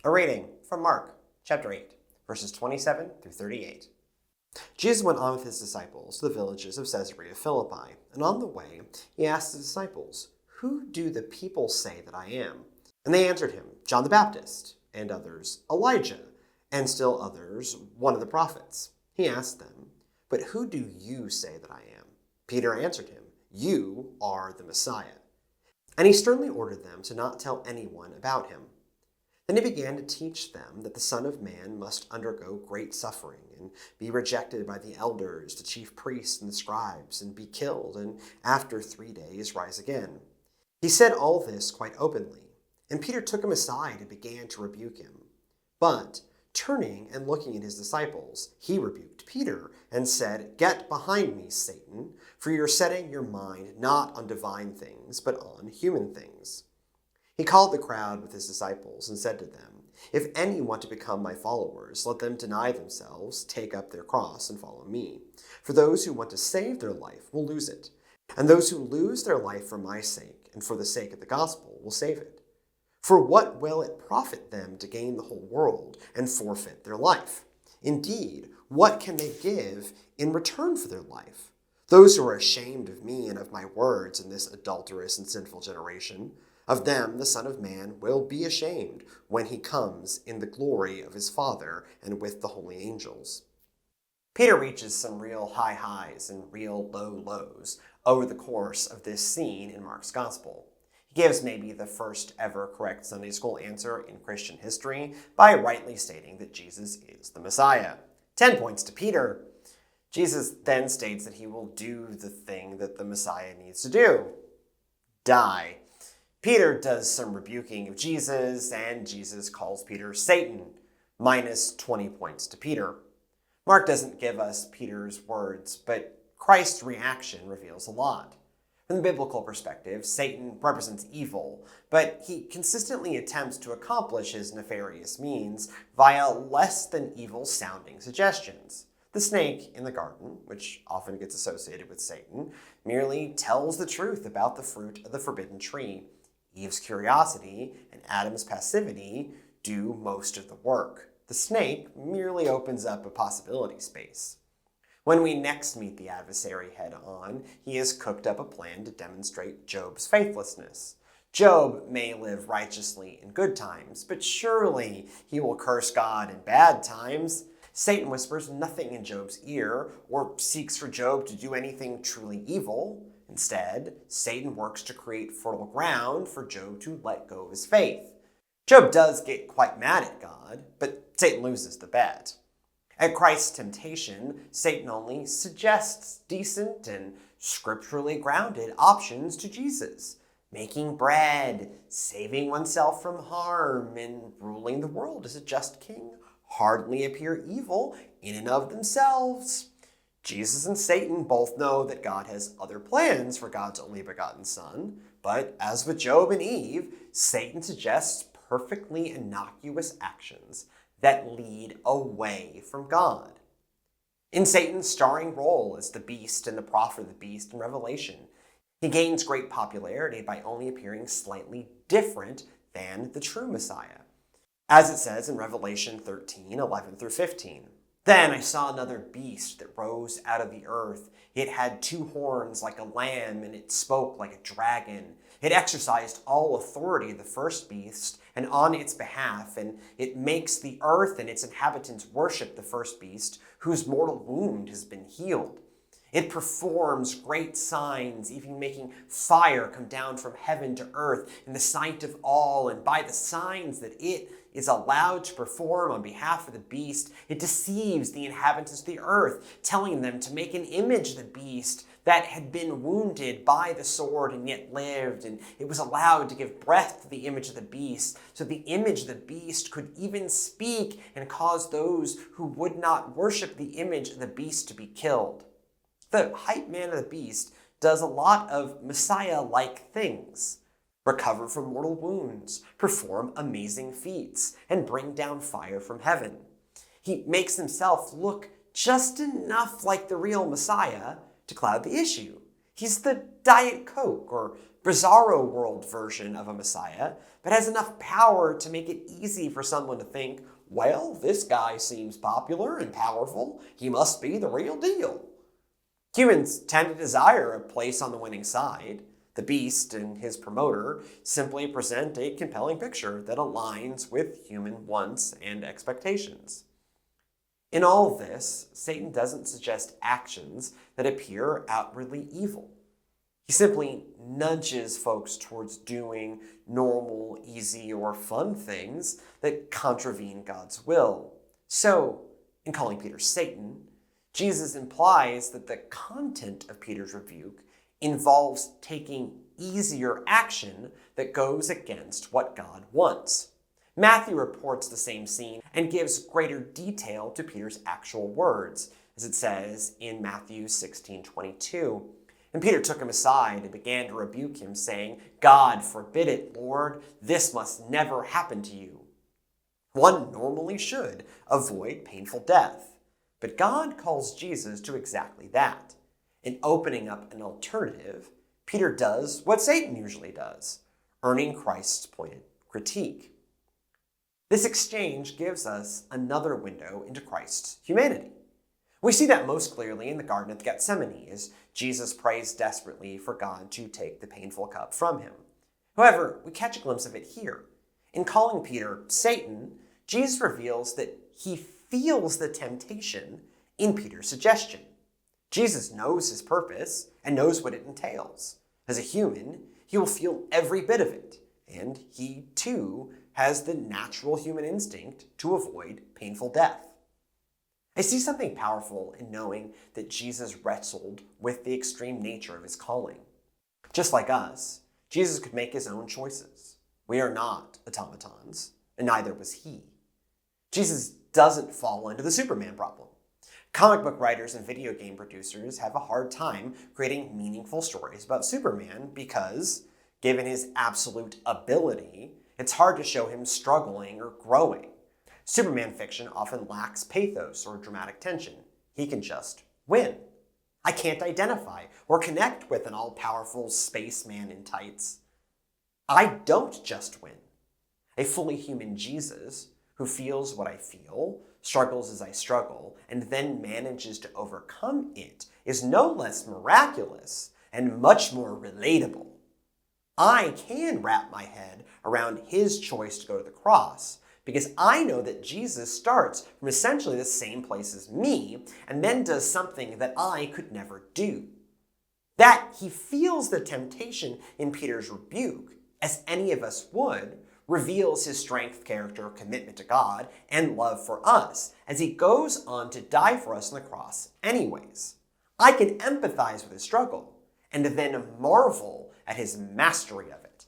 A reading from Mark, chapter 8, verses 27 through 38. Jesus went on with his disciples to the villages of Caesarea Philippi, and on the way he asked the disciples, "Who do the people say that I am?" And they answered him, "John the Baptist, and others, Elijah, and still others, one of the prophets." He asked them, "But who do you say that I am?" Peter answered him, "You are the Messiah." And he sternly ordered them to not tell anyone about him. Then he began to teach them that the Son of Man must undergo great suffering and be rejected by the elders, the chief priests, and the scribes, and be killed, and after 3 days rise again. He said all this quite openly, and Peter took him aside and began to rebuke him. But, turning and looking at his disciples, he rebuked Peter and said, "Get behind me, Satan, for you're setting your mind not on divine things, but on human things." He called the crowd with his disciples and said to them, "If any want to become my followers, let them deny themselves, take up their cross, and follow me. For those who want to save their life will lose it, and those who lose their life for my sake and for the sake of the gospel will save it. For what will it profit them to gain the whole world and forfeit their life? Indeed, what can they give in return for their life? Those who are ashamed of me and of my words in this adulterous and sinful generation, of them the Son of Man will be ashamed when he comes in the glory of his Father and with the holy angels." Peter reaches some real high highs and real low lows over the course of this scene in Mark's Gospel. He gives maybe the first ever correct Sunday school answer in Christian history by rightly stating that Jesus is the Messiah. 10 points to Peter. Jesus then states that he will do the thing that the Messiah needs to do: die. Peter does some rebuking of Jesus, and Jesus calls Peter Satan, minus 20 points to Peter. Mark doesn't give us Peter's words, but Christ's reaction reveals a lot. From the biblical perspective, Satan represents evil, but he consistently attempts to accomplish his nefarious means via less than evil sounding suggestions. The snake in the garden, which often gets associated with Satan, merely tells the truth about the fruit of the forbidden tree. Eve's curiosity and Adam's passivity do most of the work. The snake merely opens up a possibility space. When we next meet the adversary head-on, he has cooked up a plan to demonstrate Job's faithlessness. Job may live righteously in good times, but surely he will curse God in bad times. Satan whispers nothing in Job's ear or seeks for Job to do anything truly evil. Instead, Satan works to create fertile ground for Job to let go of his faith. Job does get quite mad at God, but Satan loses the bet. At Christ's temptation, Satan only suggests decent and scripturally grounded options to Jesus: making bread, saving oneself from harm, and ruling the world as a just king hardly appear evil in and of themselves. Jesus and Satan both know that God has other plans for God's only begotten Son, but as with Job and Eve, Satan suggests perfectly innocuous actions that lead away from God. In Satan's starring role as the beast and the prophet of the beast in Revelation, he gains great popularity by only appearing slightly different than the true Messiah. As it says in Revelation 13, 11 through 15, "Then I saw another beast that rose out of the earth. It had 2 horns like a lamb, and it spoke like a dragon. It exercised all authority of the first beast and on its behalf, and it makes the earth and its inhabitants worship the first beast, whose mortal wound has been healed. It performs great signs, even making fire come down from heaven to earth in the sight of all, and by the signs that it is allowed to perform on behalf of the beast, it deceives the inhabitants of the earth, telling them to make an image of the beast that had been wounded by the sword and yet lived, and it was allowed to give breath to the image of the beast, so the image of the beast could even speak and cause those who would not worship the image of the beast to be killed." The hype man of the beast does a lot of Messiah-like things: recover from mortal wounds, perform amazing feats, and bring down fire from heaven. He makes himself look just enough like the real Messiah to cloud the issue. He's the Diet Coke or bizarro world version of a Messiah, but has enough power to make it easy for someone to think, well, this guy seems popular and powerful. He must be the real deal. Humans tend to desire a place on the winning side. The beast and his promoter simply present a compelling picture that aligns with human wants and expectations. In all of this, Satan doesn't suggest actions that appear outwardly evil. He simply nudges folks towards doing normal, easy, or fun things that contravene God's will. So, in calling Peter Satan, Jesus implies that the content of Peter's rebuke involves taking easier action that goes against what God wants. Matthew reports the same scene and gives greater detail to Peter's actual words, as it says in Matthew 16:22. And Peter took him aside and began to rebuke him, saying, "God forbid it, Lord, this must never happen to you." One normally should avoid painful death, but God calls Jesus to exactly that. In opening up an alternative, Peter does what Satan usually does, earning Christ's pointed critique. This exchange gives us another window into Christ's humanity. We see that most clearly in the Garden of Gethsemane as Jesus prays desperately for God to take the painful cup from him. However, we catch a glimpse of it here. In calling Peter Satan, Jesus reveals that he feels the temptation in Peter's suggestion. Jesus knows his purpose and knows what it entails. As a human, he will feel every bit of it, and he, too, has the natural human instinct to avoid painful death. I see something powerful in knowing that Jesus wrestled with the extreme nature of his calling. Just like us, Jesus could make his own choices. We are not automatons, and neither was he. Jesus doesn't fall into the Superman problem. Comic book writers and video game producers have a hard time creating meaningful stories about Superman because, given his absolute ability, it's hard to show him struggling or growing. Superman fiction often lacks pathos or dramatic tension. He can just win. I can't identify or connect with an all-powerful spaceman in tights. I don't just win. A fully human Jesus who feels what I feel, struggles as I struggle, and then manages to overcome it is no less miraculous and much more relatable. I can wrap my head around his choice to go to the cross because I know that Jesus starts from essentially the same place as me and then does something that I could never do. That he feels the temptation in Peter's rebuke, as any of us would, reveals his strength, character, commitment to God, and love for us, as he goes on to die for us on the cross anyways. I can empathize with his struggle, and then marvel at his mastery of it.